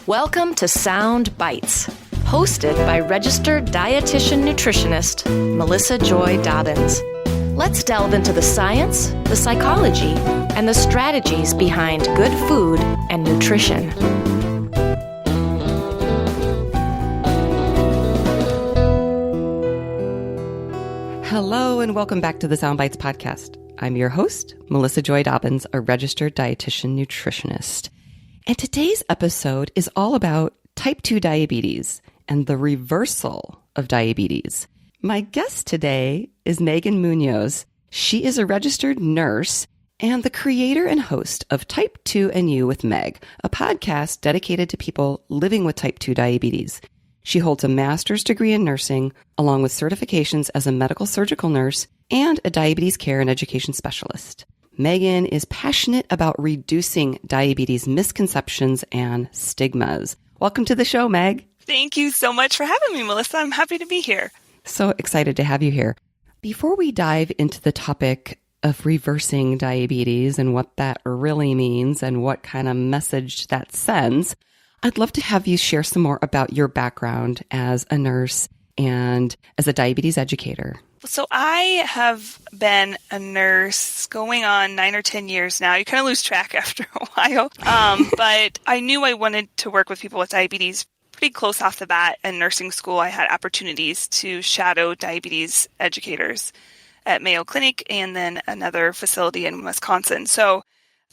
Welcome to Sound Bites, hosted by registered dietitian nutritionist Melissa Joy Dobbins. Let's delve into the science, the psychology, and the strategies behind good food and nutrition. Hello and welcome back to the Sound Bites podcast. I'm your host, Melissa Joy Dobbins, a registered dietitian nutritionist. And today's episode is all about type 2 diabetes and the reversal of diabetes. My guest today is Megan Muñoz. She is a registered nurse and the creator and host of Type 2 and You with Meg, a podcast dedicated to people living with type 2 diabetes. She holds a master's degree in nursing, along with certifications as a medical surgical nurse and a diabetes care and education specialist. Megan is passionate about reducing diabetes misconceptions and stigmas. Welcome to the show, Meg. Thank you so much for having me, Melissa. I'm happy to be here. So excited to have you here. Before we dive into the topic of reversing diabetes and what that really means and what kind of message that sends, I'd love to have you share some more about your background as a nurse and as a diabetes educator. So I have been a nurse going on 9 or 10 years now. You kind of lose track after a while. But I knew I wanted to work with people with diabetes pretty close off the bat. In nursing school, I had opportunities to shadow diabetes educators at Mayo Clinic and then another facility in Wisconsin. So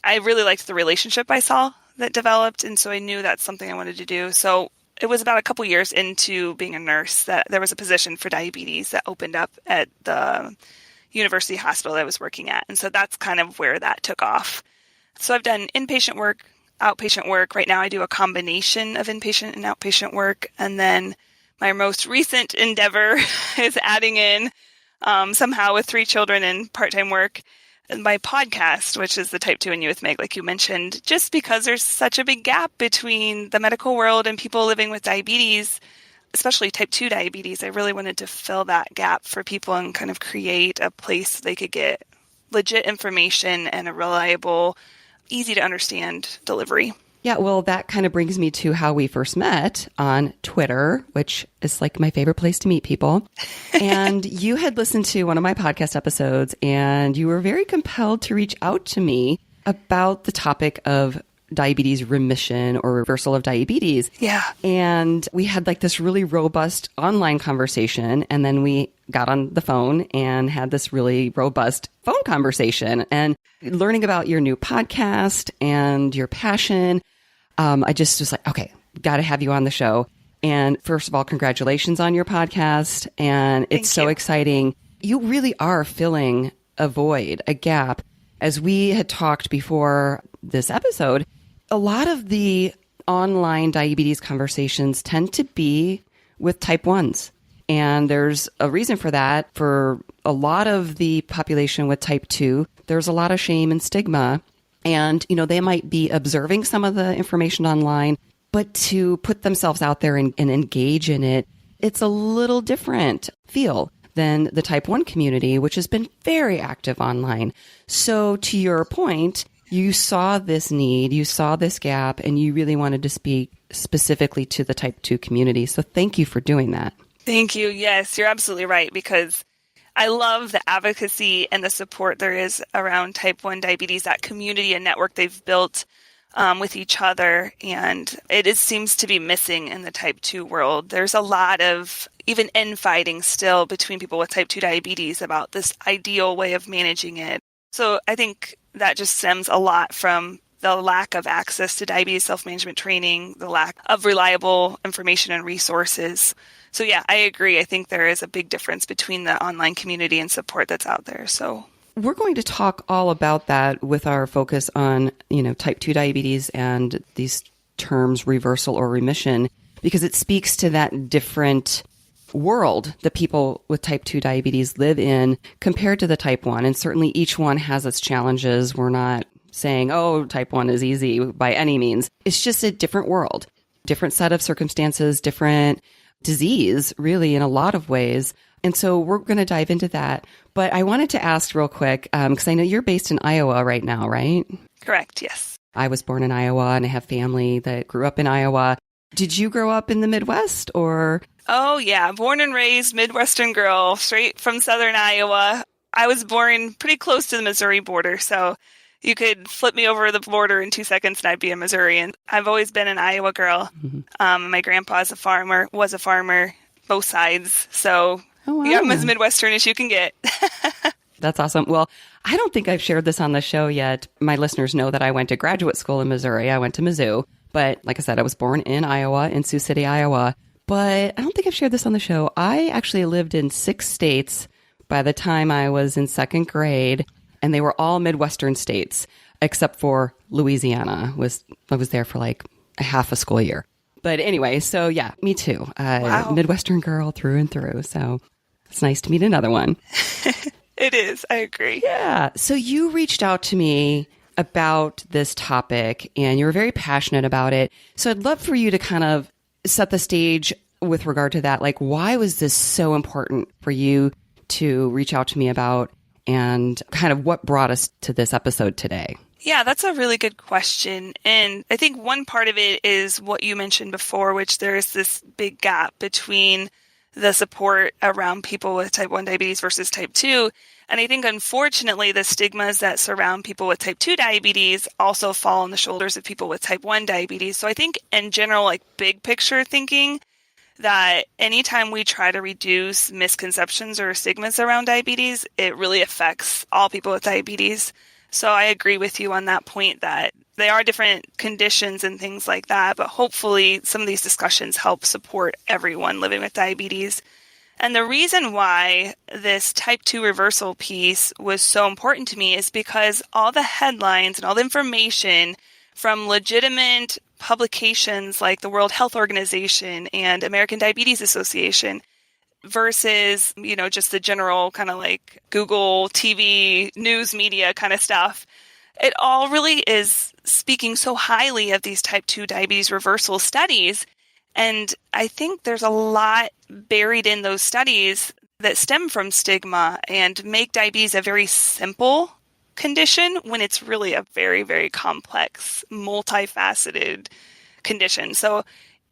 I really liked the relationship I saw that developed. And so I knew that's something I wanted to do. So it was about a couple years into being a nurse that there was a position for diabetes that opened up at the university hospital that I was working at. And so that's kind of where that took off. So I've done inpatient work, outpatient work. Right now I do a combination of inpatient and outpatient work. And then my most recent endeavor is adding in somehow with 3 children and part-time work, my podcast, which is the Type 2 and You with Meg, like you mentioned, just because there's such a big gap between the medical world and people living with diabetes, especially type 2 diabetes. I really wanted to fill that gap for people and kind of create a place they could get legit information and a reliable, easy to understand delivery. Yeah, well, that kind of brings me to how we first met on Twitter, which is like my favorite place to meet people. And you had listened to one of my podcast episodes and you were very compelled to reach out to me about the topic of diabetes remission or reversal of diabetes. Yeah. And we had like this really robust online conversation. And then we got on the phone and had this really robust phone conversation and learning about your new podcast and your passion. I just was like, okay, got to have you on the show. And first of all, congratulations on your podcast. And it's so exciting. You really are filling a void, a gap. As we had talked before this episode, a lot of the online diabetes conversations tend to be with type 1s. And there's a reason for that. For a lot of the population with type 2, there's a lot of shame and stigma. And, you know, they might be observing some of the information online, but to put themselves out there and engage in it, it's a little different feel than the type 1 community, which has been very active online. So to your point, you saw this need, you saw this gap, and you really wanted to speak specifically to the type 2 community. So thank you for doing that. Thank you. Yes, you're absolutely right, because I love the advocacy and the support there is around type 1 diabetes, that community and network they've built with each other. And it seems to be missing in the type 2 world. There's a lot of even infighting still between people with type 2 diabetes about this ideal way of managing it. So I think that just stems a lot from the lack of access to diabetes self-management training, the lack of reliable information and resources. So yeah, I agree. I think there is a big difference between the online community and support that's out there. So we're going to talk all about that with our focus on, type 2 diabetes and these terms reversal or remission, because it speaks to that different world that people with type 2 diabetes live in compared to the type 1. And certainly each one has its challenges. We're not saying, oh, type 1 is easy by any means. It's just a different world, different set of circumstances, different disease, really, in a lot of ways. And so we're going to dive into that. But I wanted to ask real quick, because I know you're based in Iowa right now, right? Correct, yes. I was born in Iowa and I have family that grew up in Iowa. Did you grow up in the Midwest or? Oh, yeah. Born and raised Midwestern girl, straight from Southern Iowa. I was born pretty close to the Missouri border, so you could flip me over the border in 2 seconds and I'd be a Missourian. I've always been an Iowa girl. My grandpa's was a farmer, both sides. So yeah, I'm as Midwestern as you can get. That's awesome. Well, I don't think I've shared this on the show yet. My listeners know that I went to graduate school in Missouri. I went to Mizzou. But like I said, I was born in Iowa, in Sioux City, Iowa. But I don't think I've shared this on the show. I actually lived in 6 states by the time I was in 2nd grade. And they were all Midwestern states, except for Louisiana. I was there for like a half a school year. But anyway, so yeah, me too. Wow. Midwestern girl through and through. So it's nice to meet another one. It is. I agree. Yeah. So you reached out to me about this topic and you were very passionate about it. So I'd love for you to kind of set the stage with regard to that. Like, why was this so important for you to reach out to me about? And kind of what brought us to this episode today? Yeah, that's a really good question. And I think one part of it is what you mentioned before, which there is this big gap between the support around people with type 1 diabetes versus type 2. And I think, unfortunately, the stigmas that surround people with type 2 diabetes also fall on the shoulders of people with type 1 diabetes. So I think in general, like big picture thinking, that anytime we try to reduce misconceptions or stigmas around diabetes, it really affects all people with diabetes. So I agree with you on that point that they are different conditions and things like that, but hopefully some of these discussions help support everyone living with diabetes. And the reason why this type 2 reversal piece was so important to me is because all the headlines and all the information from legitimate publications like the World Health Organization and American Diabetes Association versus, just the general kind of like Google, TV, news media kind of stuff. It all really is speaking so highly of these type 2 diabetes reversal studies. And I think there's a lot buried in those studies that stem from stigma and make diabetes a very simple condition when it's really a very, very complex, multifaceted condition. So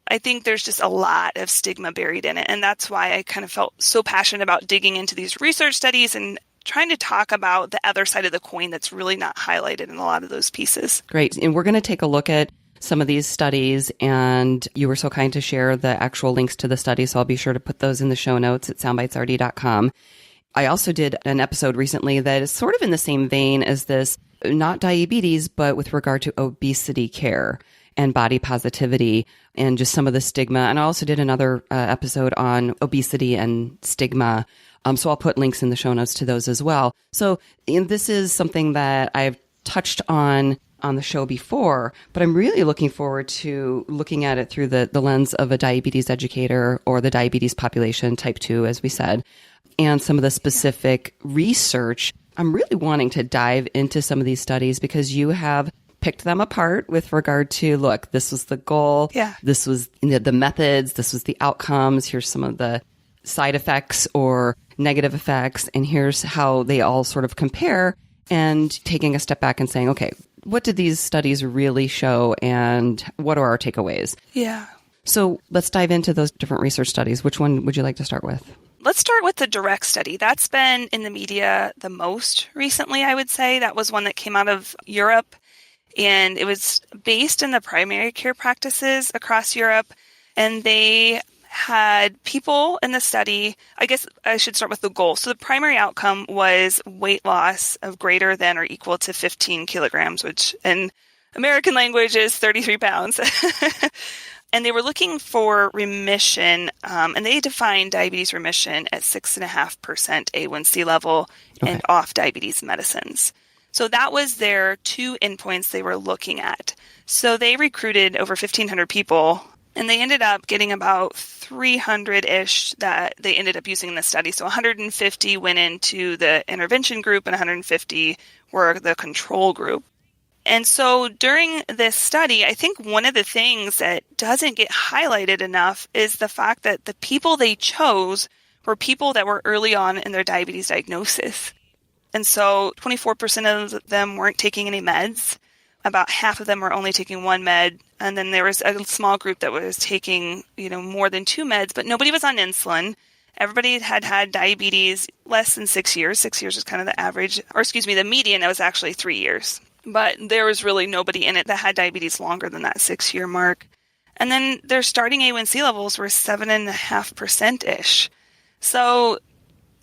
I think there's just a lot of stigma buried in it. And that's why I kind of felt so passionate about digging into these research studies and trying to talk about the other side of the coin that's really not highlighted in a lot of those pieces. Great. And we're going to take a look at some of these studies, and you were so kind to share the actual links to the studies, so I'll be sure to put those in the show notes at soundbitesrd.com. I also did an episode recently that is sort of in the same vein as this, not diabetes, but with regard to obesity care and body positivity and just some of the stigma. And I also did another episode on obesity and stigma. So I'll put links in the show notes to those as well. So this is something that I've touched on the show before, but I'm really looking forward to looking at it through the lens of a diabetes educator or the diabetes population, type 2, as we said, and some of the specific research. I'm really wanting to dive into some of these studies because you have picked them apart with regard to, look, this was the goal. Yeah. This was the methods. This was the outcomes. Here's some of the side effects or negative effects. And here's how they all sort of compare, and taking a step back and saying, okay, what did these studies really show and what are our takeaways? Yeah. So let's dive into those different research studies. Which one would you like to start with? Let's start with the direct study. That's been in the media the most recently, I would say. That was one that came out of Europe, and it was based in the primary care practices across Europe. And they had people in the study, I guess I should start with the goal. So the primary outcome was weight loss of greater than or equal to 15 kilograms, which in American language is 33 pounds. And they were looking for remission, and they defined diabetes remission at 6.5% A1C level and off diabetes medicines. So that was their 2 endpoints they were looking at. So they recruited over 1,500 people, and they ended up getting about 300-ish that they ended up using in the study. So 150 went into the intervention group and 150 were the control group. And so during this study, I think one of the things that doesn't get highlighted enough is the fact that the people they chose were people that were early on in their diabetes diagnosis. And so 24% of them weren't taking any meds. about half of them were only taking one med. And then there was a small group that was taking, more than two meds, but nobody was on insulin. Everybody had had diabetes less than 6 years. 6 years was kind of the average, or excuse me, the median, that was actually 3 years. But there was really nobody in it that had diabetes longer than that 6-year mark. And then their starting A1C levels were 7.5%-ish. So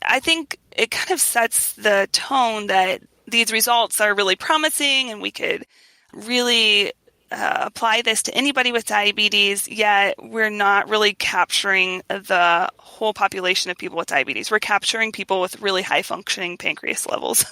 I think it kind of sets the tone that these results are really promising and we could really apply this to anybody with diabetes, yet we're not really capturing the whole population of people with diabetes. We're capturing people with really high functioning pancreas levels.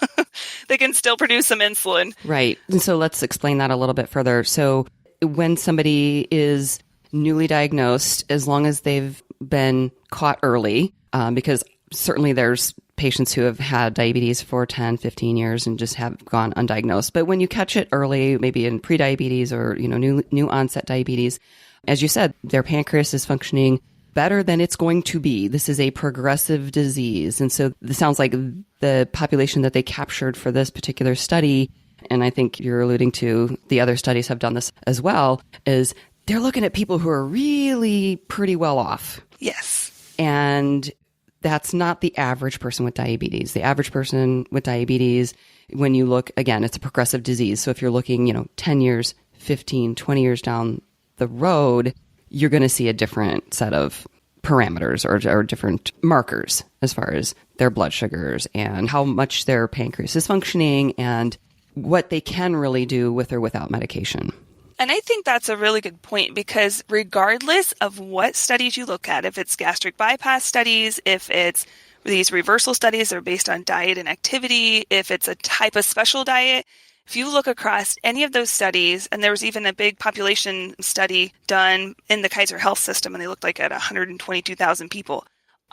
They can still produce some insulin. Right. And so let's explain that a little bit further. So when somebody is newly diagnosed, as long as they've been caught early, because certainly there's patients who have had diabetes for 10, 15 years and just have gone undiagnosed. But when you catch it early, maybe in prediabetes or, new onset diabetes, as you said, their pancreas is functioning better than it's going to be. This is a progressive disease. And so this sounds like the population that they captured for this particular study, and I think you're alluding to the other studies have done this as well, is they're looking at people who are really pretty well off. Yes. And that's not the average person with diabetes. The average person with diabetes, when you look, again, it's a progressive disease. So if you're looking, 10 years, 15, 20 years down the road, you're going to see a different set of parameters or different markers as far as their blood sugars and how much their pancreas is functioning and what they can really do with or without medication. And I think that's a really good point because regardless of what studies you look at, if it's gastric bypass studies, if it's these reversal studies that are based on diet and activity, if it's a type of special diet, if you look across any of those studies, and there was even a big population study done in the Kaiser Health System, and they looked like at 122,000 people.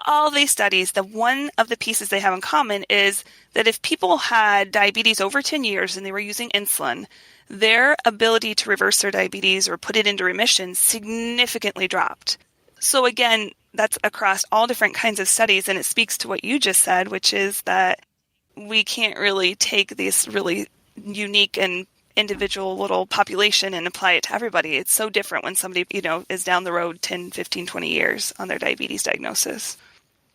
All these studies, the one of the pieces they have in common is that if people had diabetes over 10 years and they were using insulin, their ability to reverse their diabetes or put it into remission significantly dropped. So again, that's across all different kinds of studies, and it speaks to what you just said, which is that we can't really take this really unique and individual little population and apply it to everybody. It's so different when somebody, is down the road 10, 15, 20 years on their diabetes diagnosis.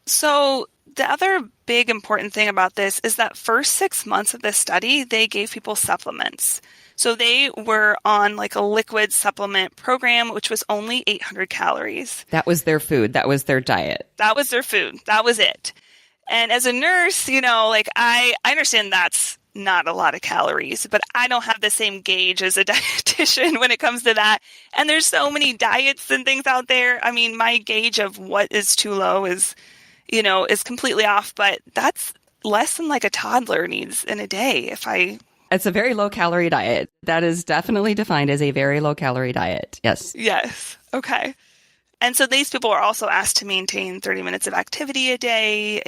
So the other big important thing about this is that first 6 months of this study, they gave people supplements. So they were on like a liquid supplement program, which was only 800 calories. That was their food. That was their diet. That was their food. That was it. And as a nurse, I understand that's not a lot of calories, but I don't have the same gauge as a dietitian when it comes to that. And there's so many diets and things out there. I mean, my gauge of what is too low is completely off, but that's less than like a toddler needs in a day. It's a very low calorie diet. That is definitely defined as a very low calorie diet. Yes. Yes. Okay. And so these people are also asked to maintain 30 minutes of activity a day,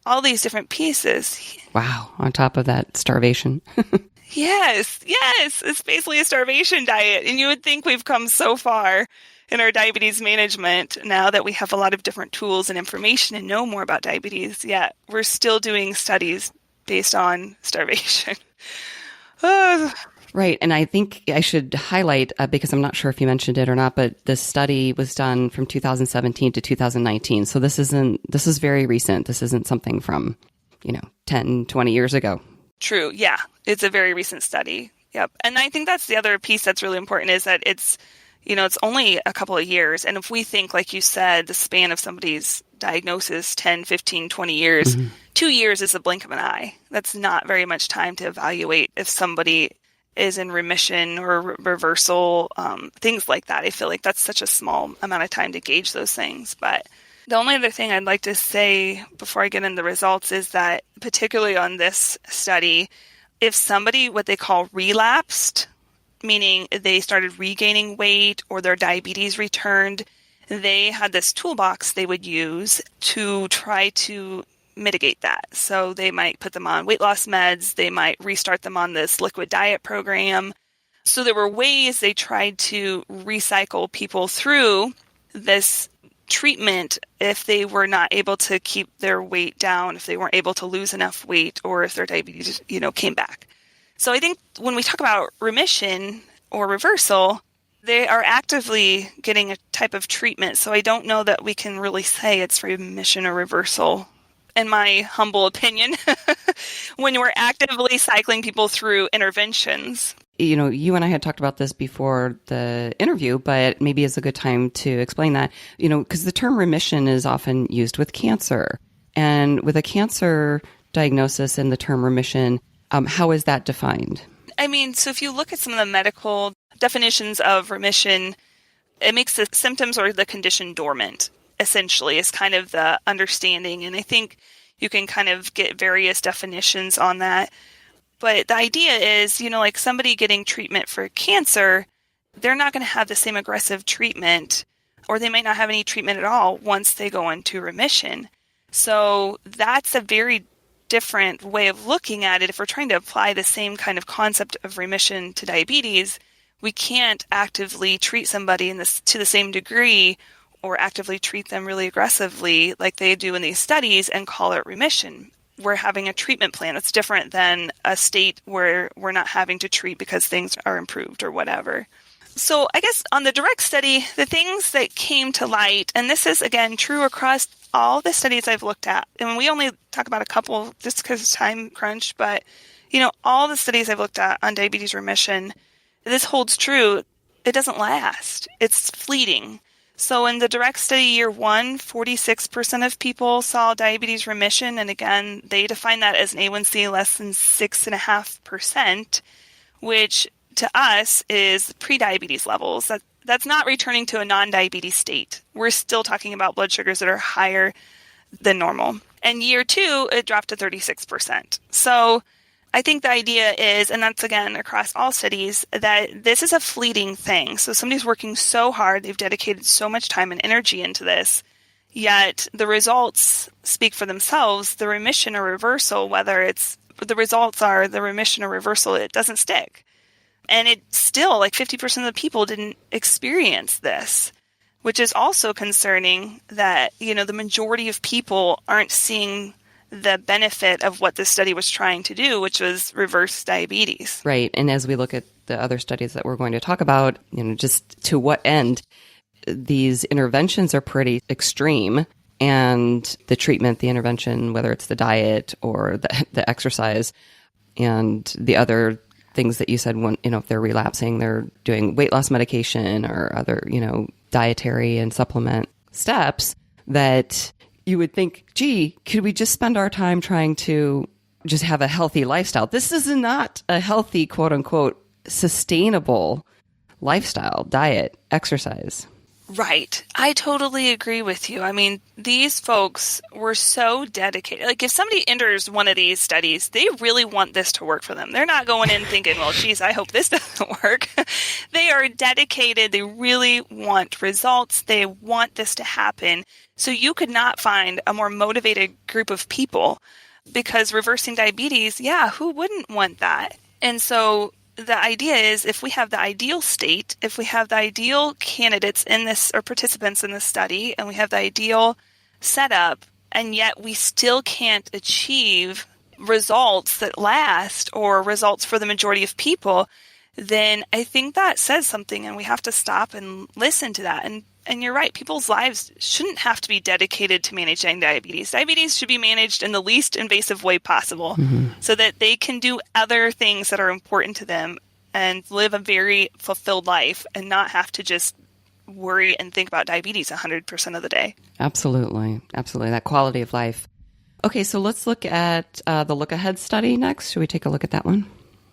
all these different pieces. Wow. On top of that, starvation. Yes. It's basically a starvation diet. And you would think we've come so far in our diabetes management now that we have a lot of different tools and information and know more about diabetes, yet we're still doing studies based on starvation. Right. And I think I should highlight, because I'm not sure if you mentioned it or not, but this study was done from 2017 to 2019. So this is very recent. This isn't something from, 10, 20 years ago. True. Yeah. It's a very recent study. Yep. And I think that's the other piece that's really important is that it's only a couple of years. And if we think, like you said, the span of somebody's diagnosis, 10, 15, 20 years, 2 years is a blink of an eye. That's not very much time to evaluate if somebody is in remission or reversal, things like that. I feel like that's such a small amount of time to gauge those things. But the only other thing I'd like to say before I get into the results is that, particularly on this study, if somebody, what they call relapsed, meaning they started regaining weight or their diabetes returned, they had this toolbox they would use to try to mitigate that. So they might put them on weight loss meds. They might restart them on this liquid diet program. So there were ways they tried to recycle people through this treatment if they were not able to keep their weight down, if they weren't able to lose enough weight, or if their diabetes, came back. So I think when we talk about remission or reversal, they are actively getting a type of treatment. So I don't know that we can really say it's remission or reversal, in my humble opinion, when we're actively cycling people through interventions. You and I had talked about this before the interview, but maybe it's a good time to explain that, because the term remission is often used with cancer. And with a cancer diagnosis and the term remission, how is that defined? I mean, so if you look at some of the medical definitions of remission, it makes the symptoms or the condition dormant, essentially, is kind of the understanding. And I think you can kind of get various definitions on that. But the idea is, like somebody getting treatment for cancer, they're not going to have the same aggressive treatment, or they might not have any treatment at all once they go into remission. So that's a very different way of looking at it. If we're trying to apply the same kind of concept of remission to diabetes, we can't actively treat somebody to the same degree or actively treat them really aggressively like they do in these studies and call it remission. We're having a treatment plan that's different than a state where we're not having to treat because things are improved or whatever. So I guess on the direct study, the things that came to light, and this is, again, true across all the studies I've looked at, and we only talk about a couple just because of time crunch, but, all the studies I've looked at on diabetes remission, this holds true. It doesn't last. It's fleeting. So in the direct study year 1, 46% of people saw diabetes remission. And again, they define that as an A1C less than 6.5%, which to us is pre-diabetes levels. That's not returning to a non-diabetes state. We're still talking about blood sugars that are higher than normal. And year 2, it dropped to 36%. So I think the idea is, and that's again across all studies, that this is a fleeting thing. So somebody's working so hard, they've dedicated so much time and energy into this, yet the results speak for themselves. The remission or reversal, whether it's the results are the remission or reversal, it doesn't stick. And it still, like 50% of the people didn't experience this, which is also concerning that, the majority of people aren't seeing the benefit of what this study was trying to do, which was reverse diabetes. Right. And as we look at the other studies that we're going to talk about, just to what end, these interventions are pretty extreme. And the treatment, the intervention, whether it's the diet or the exercise and the other things that you said, when, if they're relapsing, they're doing weight loss medication or other, dietary and supplement steps that you would think, gee, could we just spend our time trying to just have a healthy lifestyle? This is not a healthy, quote unquote, sustainable lifestyle, diet, exercise. Right. I totally agree with you. I mean, these folks were so dedicated. Like if somebody enters one of these studies, they really want this to work for them. They're not going in thinking, well, geez, I hope this doesn't work. They are dedicated. They really want results. They want this to happen. So you could not find a more motivated group of people, because reversing diabetes, who wouldn't want that? And so the idea is, if we have the ideal state, if we have the ideal candidates in this or participants in this study, and we have the ideal setup, and yet we still can't achieve results that last or results for the majority of people, then I think that says something, and we have to stop and listen to that. And you're right, people's lives shouldn't have to be dedicated to managing diabetes. Diabetes should be managed in the least invasive way possible, so that they can do other things that are important to them and live a very fulfilled life and not have to just worry and think about diabetes 100% of the day. Absolutely. Absolutely. That quality of life. Okay, so let's look at the Look Ahead study next. Should we take a look at that one?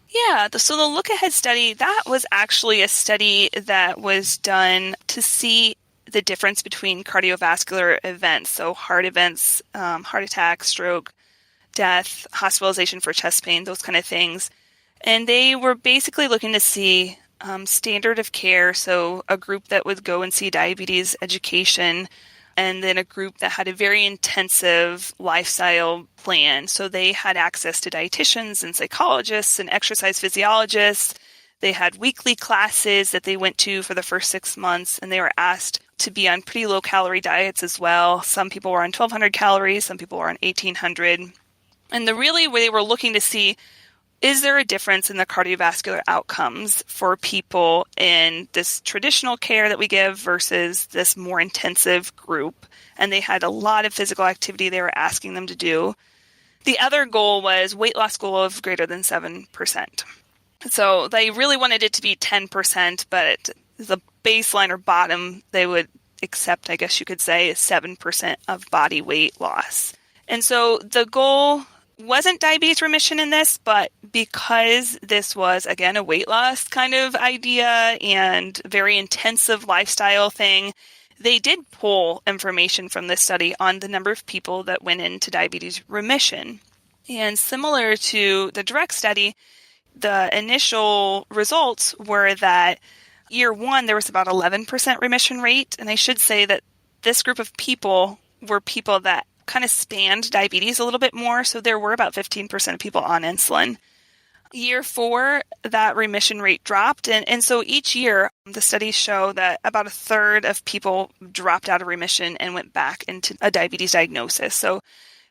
Yeah, so the Look Ahead study, that was actually a study that was done to see the difference between cardiovascular events, so heart events, heart attack, stroke, death, hospitalization for chest pain, those kind of things. And they were basically looking to see standard of care, so a group that would go and see diabetes education, and then a group that had a very intensive lifestyle plan. So they had access to dietitians and psychologists and exercise physiologists. They had weekly classes that they went to for the first 6 months, and they were asked to be on pretty low-calorie diets as well. Some people were on 1,200 calories, some people were on 1,800. And the really way they were looking to see is there a difference in the cardiovascular outcomes for people in this traditional care that we give versus this more intensive group? And they had a lot of physical activity they were asking them to do. The other goal was weight loss goal of greater than 7%. So they really wanted it to be 10%, but the baseline or bottom they would accept, I guess you could say, is 7% of body weight loss. And so the goal wasn't diabetes remission in this, but because this was, again, a weight loss kind of idea and very intensive lifestyle thing, they did pull information from this study on the number of people that went into diabetes remission. And similar to the direct study, the initial results were that year one, there was about 11% remission rate. And I should say that this group of people were people that kind of spanned diabetes a little bit more. So there were about 15% of people on insulin. Year four, that remission rate dropped. And so each year, the studies show that about a third of people dropped out of remission and went back into a diabetes diagnosis. So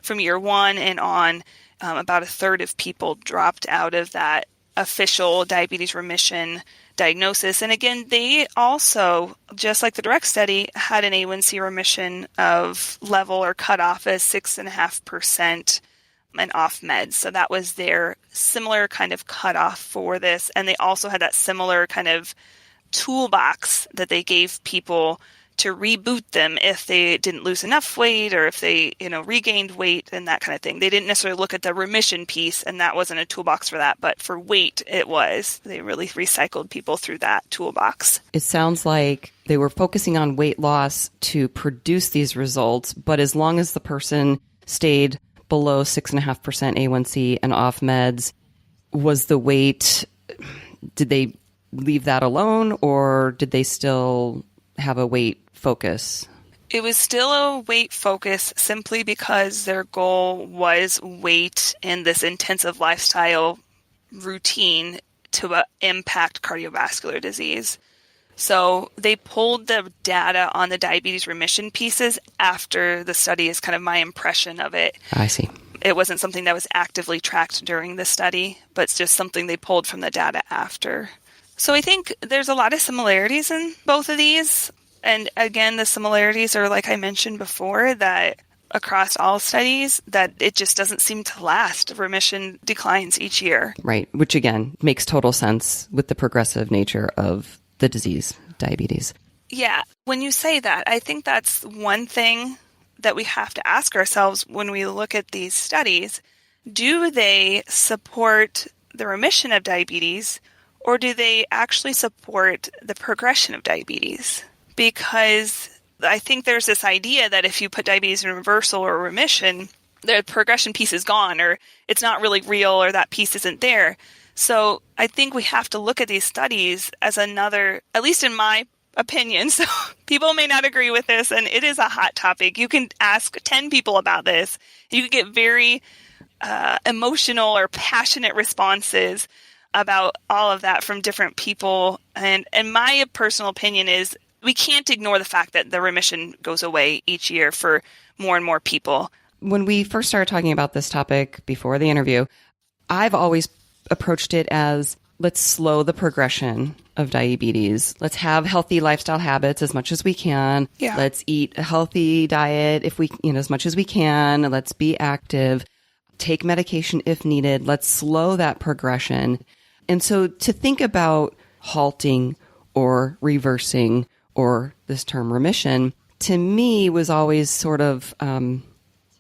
from year one and on, about a third of people dropped out of that official diabetes remission diagnosis. And again, they also, just like the direct study, had an A1C remission of level or cutoff as 6.5% and off meds. So that was their similar kind of cutoff for this. And they also had that similar kind of toolbox that they gave people to reboot them if they didn't lose enough weight or if they, regained weight and that kind of thing. They didn't necessarily look at the remission piece, and that wasn't a toolbox for that. But for weight, it was. They really recycled people through that toolbox. It sounds like they were focusing on weight loss to produce these results, but as long as the person stayed below 6.5% A1C and off meds, was the weight, did they leave that alone, or did they still have a weight focus? It was still a weight focus simply because their goal was weight in this intensive lifestyle routine to impact cardiovascular disease. So they pulled the data on the diabetes remission pieces after the study is kind of my impression of it. I see. It wasn't something that was actively tracked during the study, but it's just something they pulled from the data after. So I think there's a lot of similarities in both of these. And again, the similarities are, like I mentioned before, that across all studies, that it just doesn't seem to last. Remission declines each year. Right, which again makes total sense with the progressive nature of the disease, diabetes. Yeah, when you say that, I think that's one thing that we have to ask ourselves when we look at these studies. Do they support the remission of diabetes, or do they actually support the progression of diabetes? Because I think there's this idea that if you put diabetes in reversal or remission, the progression piece is gone, or it's not really real, or that piece isn't there. So I think we have to look at these studies as another, at least in my opinion, so people may not agree with this, and it is a hot topic. You can ask 10 people about this. You can get very emotional or passionate responses about all of that from different people. And my personal opinion is we can't ignore the fact that the remission goes away each year for more and more people. When we first started talking about this topic before the interview, I've always approached it as, let's slow the progression of diabetes. Let's have healthy lifestyle habits as much as we can. Yeah. Let's eat a healthy diet if we, as much as we can. Let's be active. Take medication if needed. Let's slow that progression. And so to think about halting or reversing, or this term remission, to me was always sort of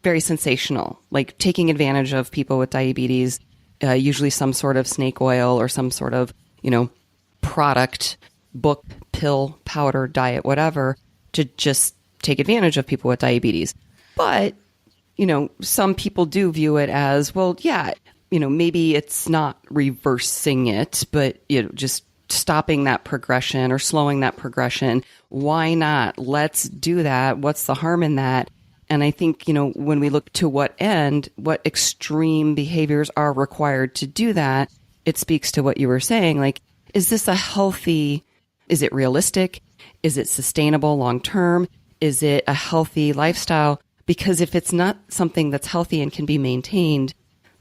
very sensational, like taking advantage of people with diabetes, usually some sort of snake oil or some sort of, product, book, pill, powder, diet, whatever, to just take advantage of people with diabetes. But, some people do view it as, well, yeah, maybe it's not reversing it, but, just stopping that progression or slowing that progression. Why not? Let's do that. What's the harm in that? And I think, when we look to what end, what extreme behaviors are required to do that, it speaks to what you were saying. Like, is this is it realistic? Is it sustainable long-term? Is it a healthy lifestyle? Because if it's not something that's healthy and can be maintained,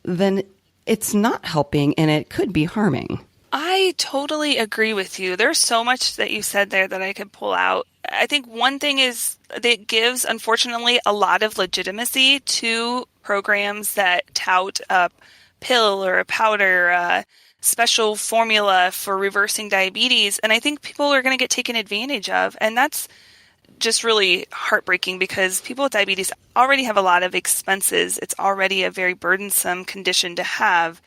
then it's not helping and it could be harming. I totally agree with you. There's so much that you said there that I could pull out. I think one thing is that it gives, unfortunately, a lot of legitimacy to programs that tout a pill or a powder, a special formula for reversing diabetes. And I think people are going to get taken advantage of. And that's just really heartbreaking because people with diabetes already have a lot of expenses. It's already a very burdensome condition to have.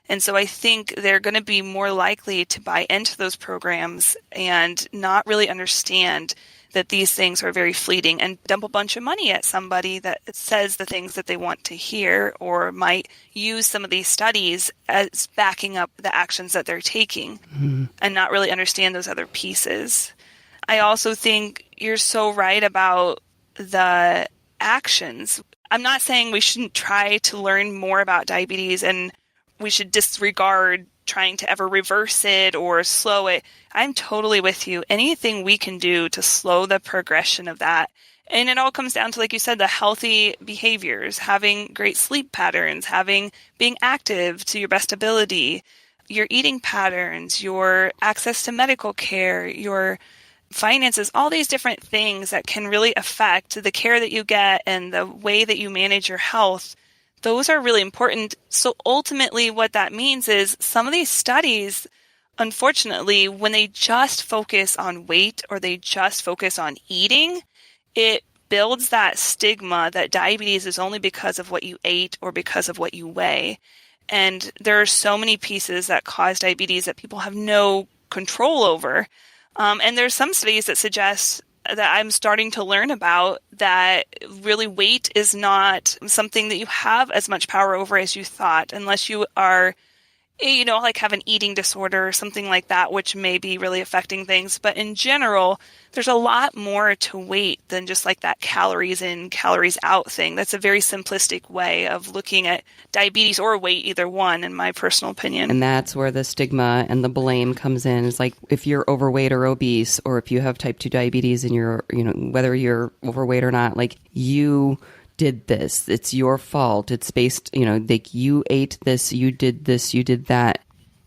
And so I think they're going to be more likely to buy into those programs and not really understand that these things are very fleeting and dump a bunch of money at somebody that says the things that they want to hear or might use some of these studies as backing up the actions that they're taking and not really understand those other pieces. I also think you're so right about the actions. I'm not saying we shouldn't try to learn more about diabetes and we should disregard trying to ever reverse it or slow it. I'm totally with you. Anything we can do to slow the progression of that. And it all comes down to, like you said, the healthy behaviors, having great sleep patterns, being active to your best ability, your eating patterns, your access to medical care, your finances, all these different things that can really affect the care that you get and the way that you manage your health. Those are really important. So ultimately what that means is some of these studies, unfortunately, when they just focus on weight or they just focus on eating, it builds that stigma that diabetes is only because of what you ate or because of what you weigh. And there are so many pieces that cause diabetes that people have no control over. And there's some studies that suggest that I'm starting to learn about that really weight is not something that you have as much power over as you thought, unless you are, like have an eating disorder or something like that, which may be really affecting things. But in general, there's a lot more to weight than just like that calories in, calories out thing. That's a very simplistic way of looking at diabetes or weight, either one, in my personal opinion. And that's where the stigma and the blame comes in. It's like if you're overweight or obese, or if you have type 2 diabetes and you're, whether you're overweight or not, like you did this, it's your fault. It's based, like you ate this, you did that.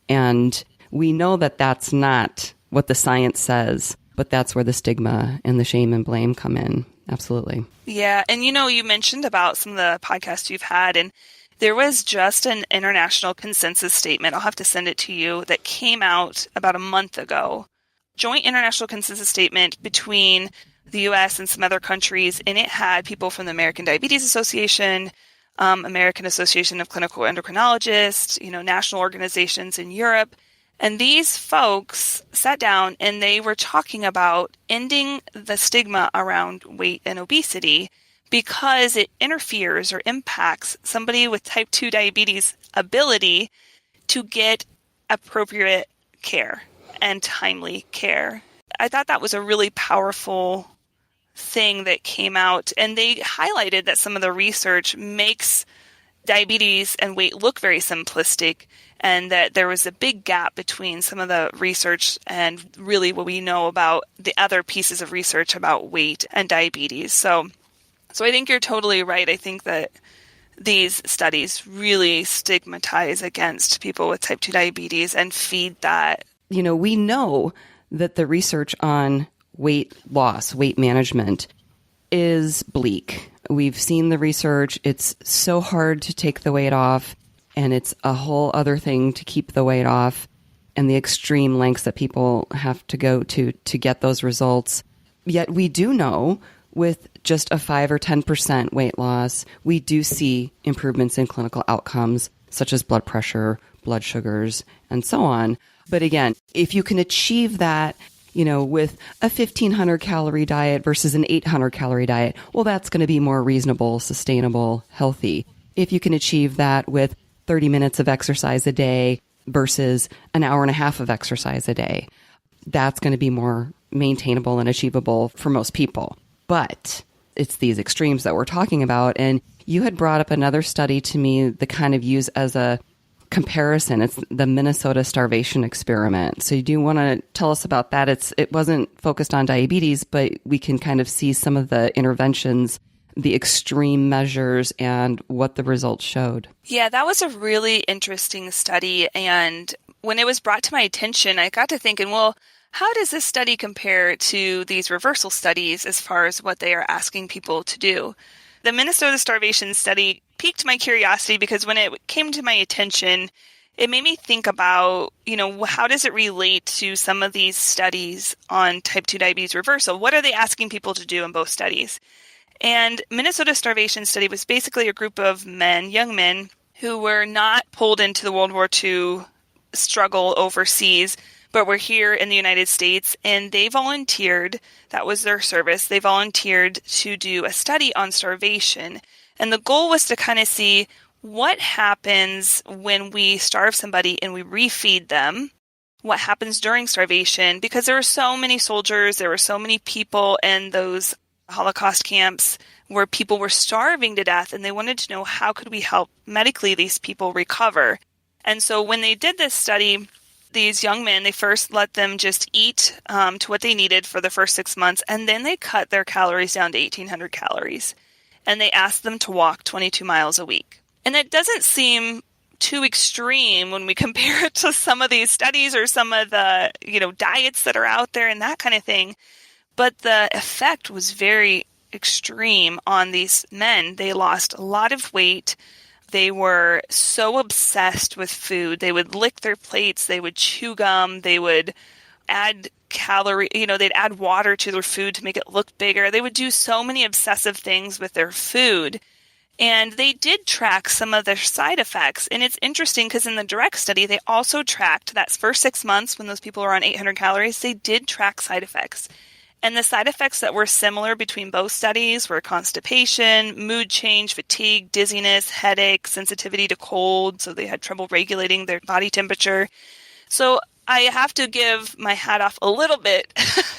And we know that that's not what the science says, but that's where the stigma and the shame and blame come in. Absolutely. Yeah. And, you mentioned about some of the podcasts you've had, and there was just an international consensus statement, I'll have to send it to you, that came out about a month ago. Joint international consensus statement between the U.S. and some other countries, and it had people from the American Diabetes Association, American Association of Clinical Endocrinologists, national organizations in Europe. And these folks sat down and they were talking about ending the stigma around weight and obesity because it interferes or impacts somebody with type 2 diabetes ability to get appropriate care and timely care. I thought that was a really powerful thing that came out, and they highlighted that some of the research makes diabetes and weight look very simplistic, and that there was a big gap between some of the research and really what we know about the other pieces of research about weight and diabetes. So I think you're totally right. I think that these studies really stigmatize against people with type 2 diabetes and feed that. We know that the research on weight loss, weight management is bleak. We've seen the research. It's so hard to take the weight off, and it's a whole other thing to keep the weight off, and the extreme lengths that people have to go to get those results. Yet we do know with just a 5 or 10% weight loss, we do see improvements in clinical outcomes such as blood pressure, blood sugars, and so on. But again, if you can achieve that, with a 1,500 calorie diet versus an 800 calorie diet, well, that's going to be more reasonable, sustainable, healthy. If you can achieve that with 30 minutes of exercise a day versus an hour and a half of exercise a day, that's going to be more maintainable and achievable for most people. But it's these extremes that we're talking about. And you had brought up another study to me that kind of use as a comparison. It's the Minnesota Starvation experiment. So you do want to tell us about that? It wasn't focused on diabetes, but we can kind of see some of the interventions the extreme measures and what the results showed. Yeah, that was a really interesting study. And when it was brought to my attention, I got to thinking, well, how does this study compare to these reversal studies as far as what they are asking people to do? The Minnesota Starvation study piqued my curiosity because when it came to my attention, it made me think about, how does it relate to some of these studies on type 2 diabetes reversal? What are they asking people to do in both studies? And Minnesota Starvation study was basically a group of men, young men, who were not pulled into the World War II struggle overseas, but were here in the United States, and they volunteered. That was their service. They volunteered to do a study on starvation. And the goal was to kind of see what happens when we starve somebody and we refeed them, what happens during starvation, because there were so many soldiers, there were so many people in those Holocaust camps where people were starving to death, and they wanted to know how could we help medically these people recover. And so when they did this study, these young men, they first let them just eat to what they needed for the first 6 months, and then they cut their calories down to 1,800 calories. And they asked them to walk 22 miles a week. And it doesn't seem too extreme when we compare it to some of these studies or some of the, diets that are out there and that kind of thing. But the effect was very extreme on these men. They lost a lot of weight. They were so obsessed with food. They would lick their plates. They would chew gum. They would add they'd add water to their food to make it look bigger. They would do so many obsessive things with their food. And they did track some of their side effects. And it's interesting because in the direct study, they also tracked that first 6 months when those people were on 800 calories, they did track side effects. And the side effects that were similar between both studies were constipation, mood change, fatigue, dizziness, headache, sensitivity to cold. So they had trouble regulating their body temperature. So I have to give my hat off a little bit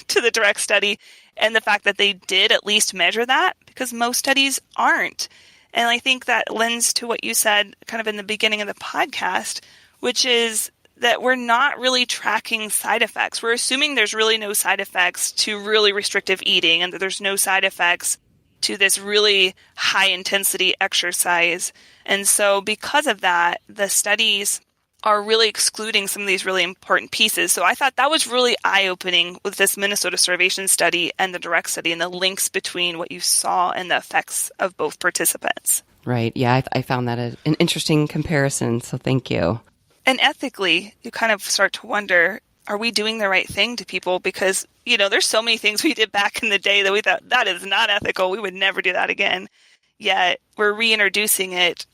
to the direct study and the fact that they did at least measure that, because most studies aren't. And I think that lends to what you said kind of in the beginning of the podcast, which is that we're not really tracking side effects. We're assuming there's really no side effects to really restrictive eating and that there's no side effects to this really high intensity exercise. And so because of that, the studies are really excluding some of these really important pieces. So I thought that was really eye-opening with this Minnesota Starvation study and the direct study and the links between what you saw and the effects of both participants. Right. Yeah, I found that an interesting comparison. So thank you. And ethically, you kind of start to wonder, are we doing the right thing to people? Because, there's so many things we did back in the day that we thought, that is not ethical. We would never do that again. Yet we're reintroducing it,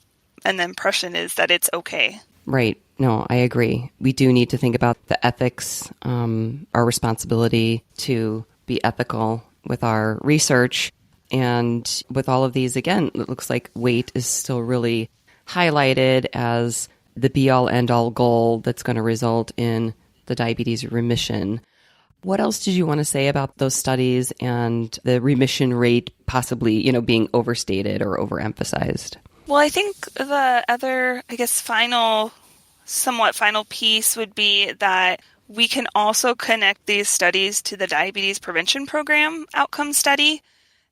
and the impression is that it's okay. Right. No, I agree. We do need to think about the ethics, our responsibility to be ethical with our research. And with all of these, again, it looks like weight is still really highlighted as the be-all, end-all goal that's going to result in the diabetes remission. What else did you want to say about those studies and the remission rate possibly, being overstated or overemphasized? Well, I think the other, somewhat final piece would be that we can also connect these studies to the Diabetes Prevention Program outcome study.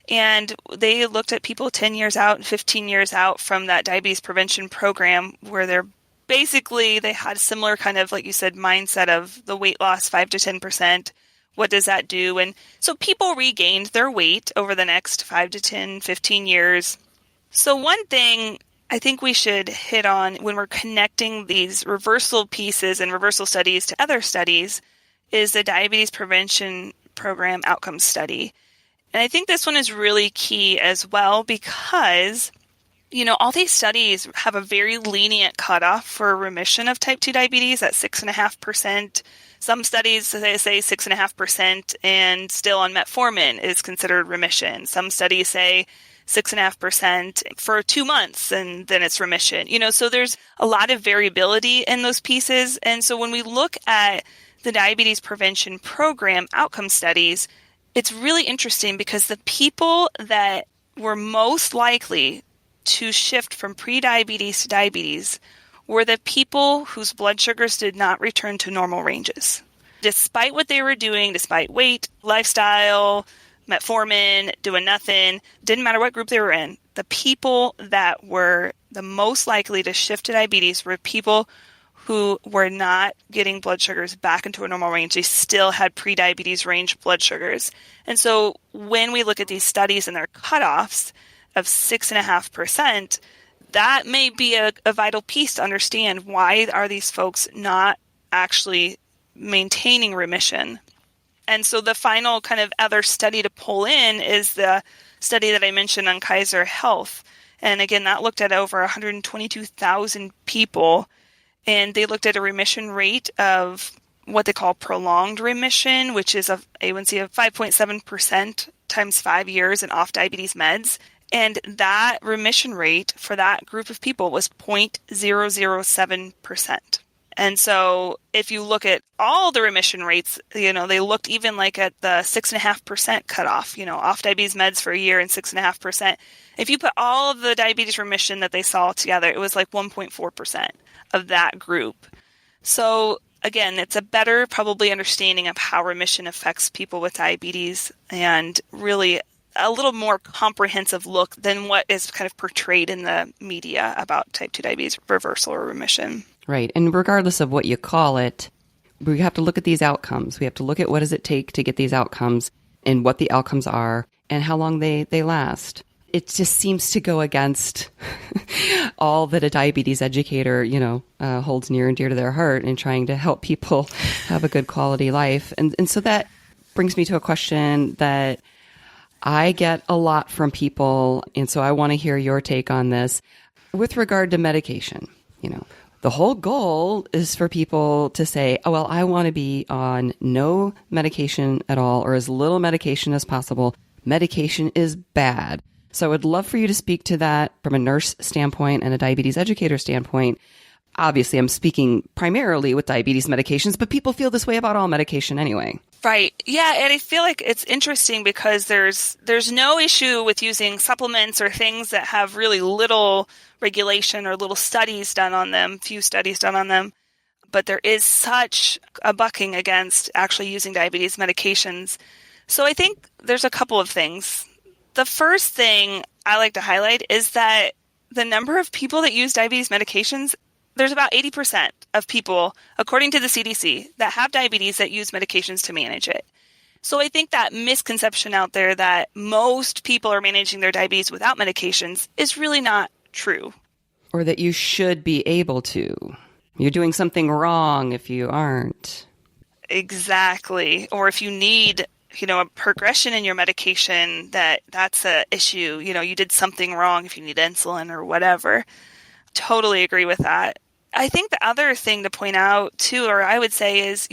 And they looked at people 10 years out and 15 years out from that Diabetes Prevention Program, where they had a similar kind of, like you said, mindset of the weight loss, 5 to 10%. What does that do? And so people regained their weight over the next 5 to 10, 15 years. So one thing I think we should hit on when we're connecting these reversal pieces and reversal studies to other studies is the Diabetes Prevention Program outcome study. And I think this one is really key as well because all these studies have a very lenient cutoff for remission of type 2 diabetes at 6.5%. Some studies say 6.5% and still on metformin is considered remission. Some studies say 6.5% for 2 months and then it's remission. So there's a lot of variability in those pieces. And so when we look at the Diabetes Prevention Program outcome studies, it's really interesting because the people that were most likely to shift from prediabetes to diabetes were the people whose blood sugars did not return to normal ranges. Despite what they were doing, despite weight, lifestyle, metformin, doing nothing. Didn't matter what group they were in. The people that were the most likely to shift to diabetes were people who were not getting blood sugars back into a normal range. They still had pre-diabetes range blood sugars. And so when we look at these studies and their cutoffs of 6.5%, that may be a vital piece to understand why are these folks not actually maintaining remission. And so the final kind of other study to pull in is the study that I mentioned on Kaiser Health. And again, that looked at over 122,000 people. And they looked at a remission rate of what they call prolonged remission, which is a A1C of 5.7% times 5 years and off diabetes meds. And that remission rate for that group of people was 0.007%. And so if you look at all the remission rates, they looked even like at the 6.5% cutoff, off diabetes meds for a year and 6.5%. If you put all of the diabetes remission that they saw together, it was like 1.4% of that group. So again, it's a better probably understanding of how remission affects people with diabetes and really a little more comprehensive look than what is kind of portrayed in the media about type 2 diabetes reversal or remission. Right. And regardless of what you call it, we have to look at these outcomes. We have to look at what does it take to get these outcomes and what the outcomes are and how long they last. It just seems to go against all that a diabetes educator, holds near and dear to their heart in trying to help people have a good quality life. And so that brings me to a question that I get a lot from people. And so I want to hear your take on this with regard to medication. The whole goal is for people to say, oh, well, I want to be on no medication at all or as little medication as possible. Medication is bad. So I would love for you to speak to that from a nurse standpoint and a diabetes educator standpoint. Obviously, I'm speaking primarily with diabetes medications, but people feel this way about all medication anyway. Right. Yeah. And I feel like it's interesting because there's no issue with using supplements or things that have really little regulation or little studies done on them, few studies done on them. But there is such a bucking against actually using diabetes medications. So I think there's a couple of things. The first thing I like to highlight is that the number of people that use diabetes medications, there's about 80% of people, according to the CDC, that have diabetes that use medications to manage it. So I think that misconception out there that most people are managing their diabetes without medications is really not true. Or that you should be able to. You're doing something wrong if you aren't. Exactly. Or if you need, a progression in your medication, that's a issue. You did something wrong if you need insulin or whatever. Totally agree with that. I think the other thing to point out too, or I would say is,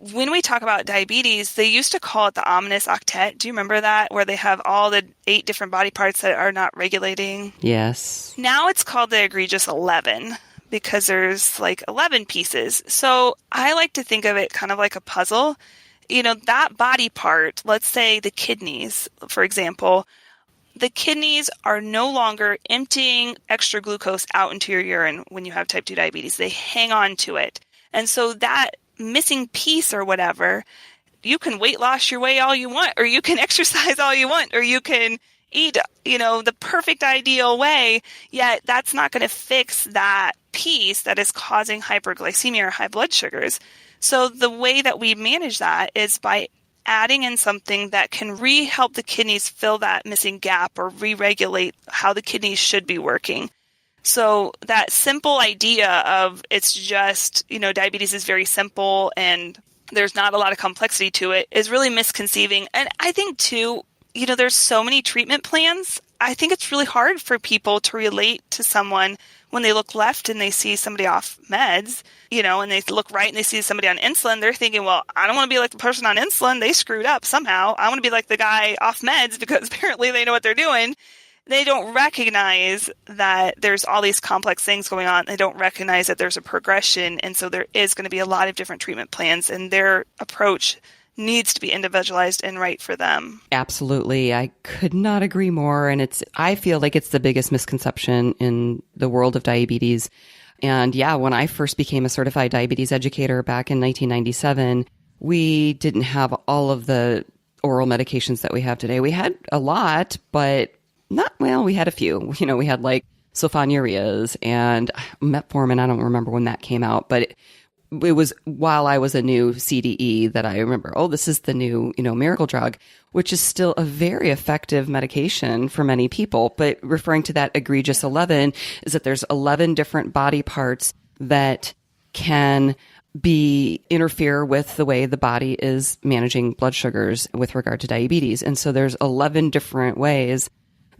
when we talk about diabetes, they used to call it the ominous octet. Do you remember that? Where they have all the 8 different body parts that are not regulating? Yes. Now it's called the egregious 11 because there's like 11 pieces. So I like to think of it kind of like a puzzle. That body part, let's say the kidneys, for example, the kidneys are no longer emptying extra glucose out into your urine when you have type 2 diabetes. They hang on to it. And so that missing piece or whatever, you can weight loss your way all you want, or you can exercise all you want, or you can eat, the perfect ideal way, yet that's not going to fix that piece that is causing hyperglycemia or high blood sugars. So the way that we manage that is by adding in something that can help the kidneys fill that missing gap or re-regulate how the kidneys should be working. So that simple idea of it's just, diabetes is very simple and there's not a lot of complexity to it is really misconceiving. And I think too, there's so many treatment plans. I think it's really hard for people to relate to someone when they look left and they see somebody off meds, and they look right and they see somebody on insulin. They're thinking, well, I don't want to be like the person on insulin. They screwed up somehow. I want to be like the guy off meds because apparently they know what they're doing. They don't recognize that there's all these complex things going on. They don't recognize that there's a progression. And so there is going to be a lot of different treatment plans, and their approach needs to be individualized and right for them. Absolutely. I could not agree more. And I feel like it's the biggest misconception in the world of diabetes. And yeah, when I first became a certified diabetes educator back in 1997, we didn't have all of the oral medications that we have today. We had a lot, but we had a few. We had like sulfonylureas and metformin. I don't remember when that came out, but it was while I was a new CDE that I remember, this is the new, miracle drug, which is still a very effective medication for many people. But referring to that egregious 11 is that there's 11 different body parts that can interfere with the way the body is managing blood sugars with regard to diabetes. And so there's 11 different ways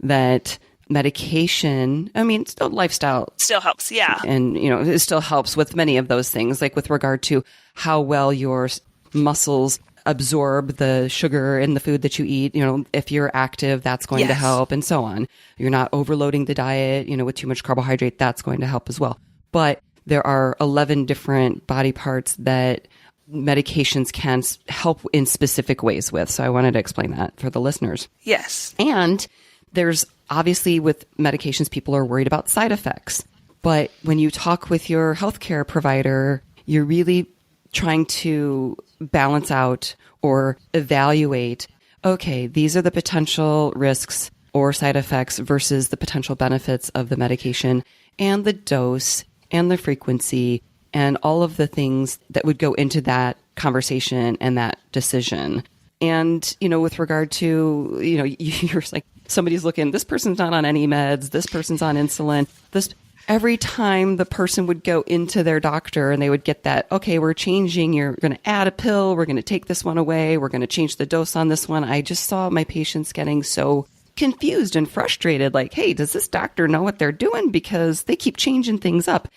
that medication, still lifestyle. Still helps, yeah. And, it still helps with many of those things, like with regard to how well your muscles absorb the sugar in the food that you eat. If you're active, that's going to help, and so on. You're not overloading the diet, with too much carbohydrate, that's going to help as well. But there are 11 different body parts that medications can help in specific ways with. So I wanted to explain that for the listeners. Yes. And there's obviously with medications, people are worried about side effects. But when you talk with your healthcare provider, you're really trying to balance out or evaluate, okay, these are the potential risks or side effects versus the potential benefits of the medication and the dose and the frequency and all of the things that would go into that conversation and that decision. And, with regard to, you're like, somebody's looking, this person's not on any meds, this person's on insulin. Every time the person would go into their doctor and they would get that, okay, we're changing, you're going to add a pill, we're going to take this one away, we're going to change the dose on this one. I just saw my patients getting so confused and frustrated, like, hey, does this doctor know what they're doing? Because they keep changing things up.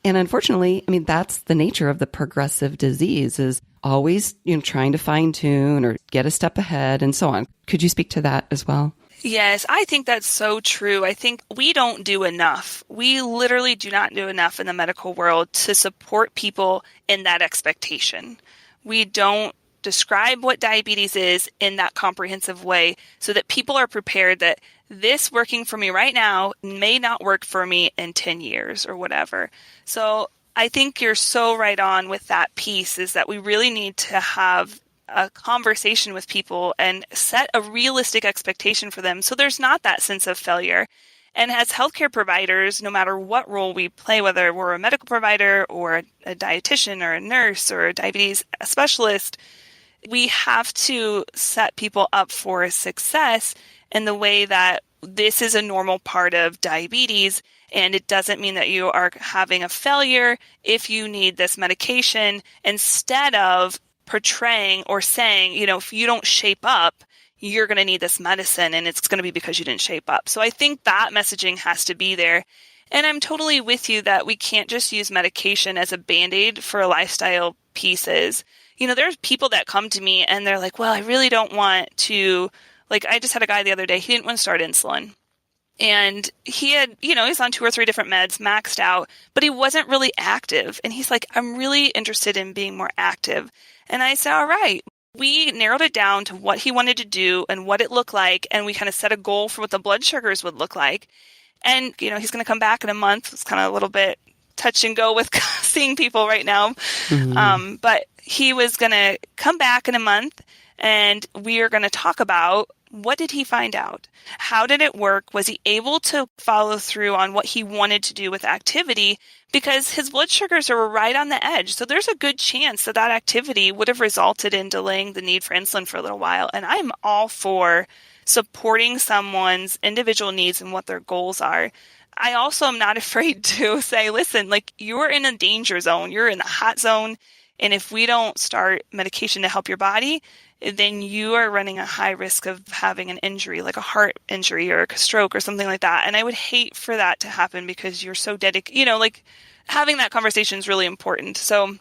And unfortunately, that's the nature of the progressive disease, is always, trying to fine tune or get a step ahead and so on. Could you speak to that as well? Yes, I think that's so true. I think we don't do enough. We literally do not do enough in the medical world to support people in that expectation. We don't describe what diabetes is in that comprehensive way so that people are prepared that this working for me right now may not work for me in 10 years or whatever. So I think you're so right on with that piece, is that we really need to have a conversation with people and set a realistic expectation for them so there's not that sense of failure. And as healthcare providers, no matter what role we play, whether we're a medical provider or a dietitian or a nurse or a diabetes specialist, we have to set people up for success in the way that this is a normal part of diabetes. And it doesn't mean that you are having a failure if you need this medication, instead of portraying or saying, if you don't shape up, you're going to need this medicine and it's going to be because you didn't shape up. So I think that messaging has to be there. And I'm totally with you that we can't just use medication as a Band-Aid for lifestyle pieces. There's people that come to me and they're like, well, I really don't want to, I just had a guy the other day, he didn't want to start insulin. And he had, he's on 2 or 3 different meds, maxed out, but he wasn't really active. And he's like, I'm really interested in being more active. And I said, all right. We narrowed it down to what he wanted to do and what it looked like. And we kind of set a goal for what the blood sugars would look like. And, he's going to come back in a month. It's kind of a little bit touch and go with seeing people right now. Mm-hmm. But he was going to come back in a month and we are going to talk about, what did he find out? How did it work? Was he able to follow through on what he wanted to do with activity? Because his blood sugars are right on the edge. So there's a good chance that that activity would have resulted in delaying the need for insulin for a little while. And I'm all for supporting someone's individual needs and what their goals are. I also am not afraid to say, listen, you're in a danger zone. You're in the hot zone. And if we don't start medication to help your body, then you are running a high risk of having an injury, like a heart injury or a stroke or something like that. And I would hate for that to happen because you're so dedicated, having that conversation is really important. So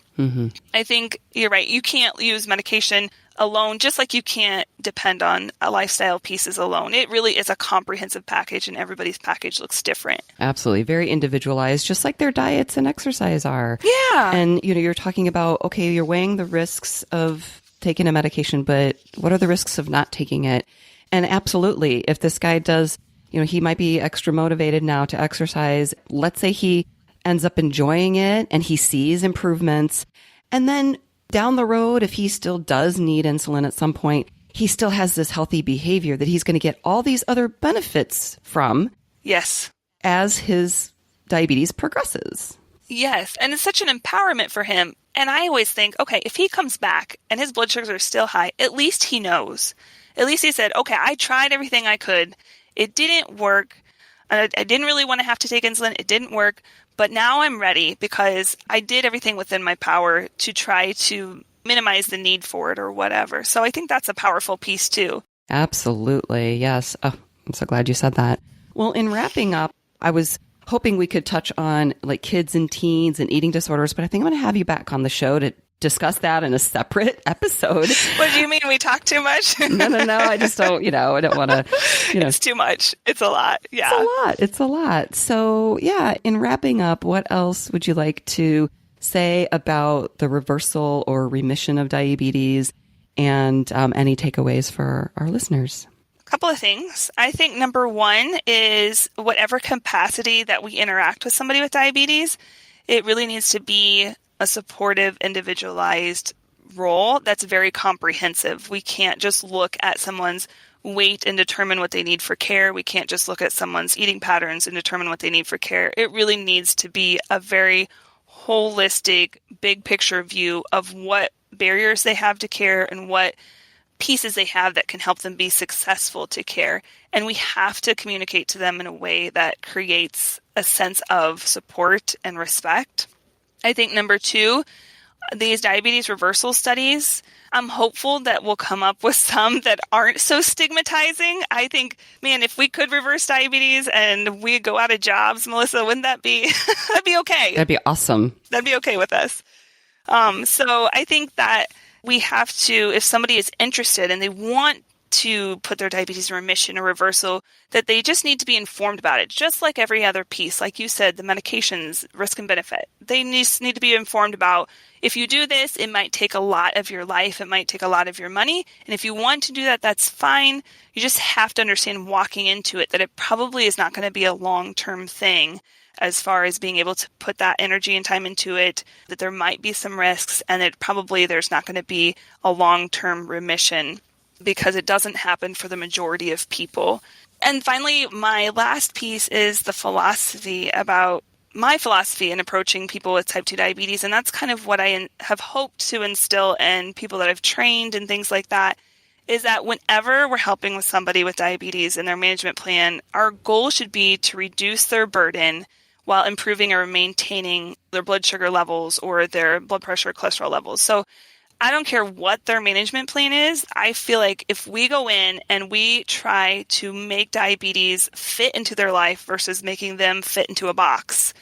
I think you're right. You can't use medication alone, just like you can't depend on a lifestyle pieces alone. It really is a comprehensive package and everybody's package looks different. Absolutely. Very individualized, just like their diets and exercise are. Yeah. And, you're talking about, okay, you're weighing the risks of taking a medication, but what are the risks of not taking it? And absolutely, if this guy does, he might be extra motivated now to exercise. Let's say he ends up enjoying it and he sees improvements. And then down the road, if he still does need insulin at some point, he still has this healthy behavior that he's going to get all these other benefits from. Yes. As his diabetes progresses. Yes. And it's such an empowerment for him. And I always think, okay, if he comes back and his blood sugars are still high, at least he knows. At least he said, okay, I tried everything I could. It didn't work. I didn't really want to have to take insulin. It didn't work. But now I'm ready because I did everything within my power to try to minimize the need for it or whatever. So I think that's a powerful piece too. Absolutely. Yes. Oh, I'm so glad you said that. Well, in wrapping up, I was hoping we could touch on like kids and teens and eating disorders, but I think I'm going to have you back on the show to discuss that in a separate episode. What do you mean? We talk too much? No. I just don't, I don't want to, It's too much. It's a lot. Yeah. It's a lot. So yeah, in wrapping up, what else would you like to say about the reversal or remission of diabetes and any takeaways for our listeners? Couple of things. I think number one is whatever capacity that we interact with somebody with diabetes, it really needs to be a supportive, individualized role that's very comprehensive. We can't just look at someone's weight and determine what they need for care. We can't just look at someone's eating patterns and determine what they need for care. It really needs to be a very holistic, big picture view of what barriers they have to care and what pieces they have that can help them be successful to care. And we have to communicate to them in a way that creates a sense of support and respect. I think number two, these diabetes reversal studies, I'm hopeful that we'll come up with some that aren't so stigmatizing. I think, man, if we could reverse diabetes and we go out of jobs, Melissa, wouldn't that be, that'd be okay. That'd be awesome. That'd be okay with us. So I think that we have to, if somebody is interested and they want to put their diabetes in remission or reversal, that they just need to be informed about it, just like every other piece. Like you said, the medications, risk and benefit. They just need to be informed about, if you do this, it might take a lot of your life. It might take a lot of your money. And if you want to do that, that's fine. You just have to understand walking into it that it probably is not going to be a long-term thing as far as being able to put that energy and time into it, that there might be some risks and that probably there's not going to be a long-term remission because it doesn't happen for the majority of people. And finally, my last piece is the philosophy about my philosophy in approaching people with type 2 diabetes. And that's kind of what I have hoped to instill in people that I've trained and things like that, is that whenever we're helping with somebody with diabetes and their management plan, our goal should be to reduce their burden while improving or maintaining their blood sugar levels or their blood pressure or cholesterol levels. So I don't care what their management plan is. I feel like if we go in and we try to make diabetes fit into their life versus making them fit into a box,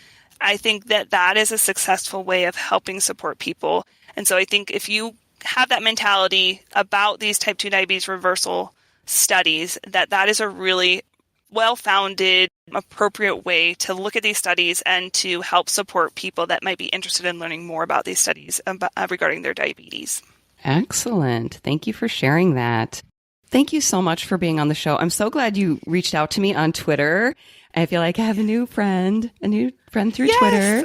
I think that that is a successful way of helping support people. And so I think if you have that mentality about these type 2 diabetes reversal studies, that is a really well-founded, appropriate way to look at these studies and to help support people that might be interested in learning more about these studies regarding their diabetes. Excellent. Thank you for sharing that. Thank you so much for being on the show. I'm so glad you reached out to me on Twitter. I feel like I have a new friend through Yes. Twitter.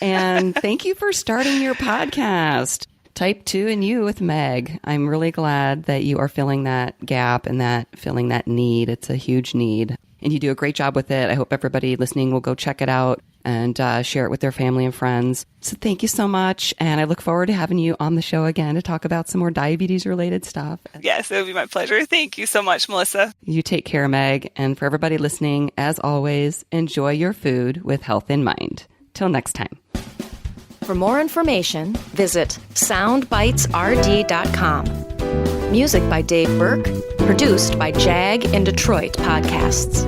And thank you for starting your podcast, Type 2 and You with Meg. I'm really glad that you are filling that gap and filling that need. It's a huge need. And you do a great job with it. I hope everybody listening will go check it out and share it with their family and friends. So thank you so much. And I look forward to having you on the show again to talk about some more diabetes-related stuff. Yes, it would be my pleasure. Thank you so much, Melissa. You take care, Meg. And for everybody listening, as always, enjoy your food with health in mind. Till next time. For more information, visit soundbitesrd.com. Music by Dave Burke, produced by Jag in Detroit Podcasts.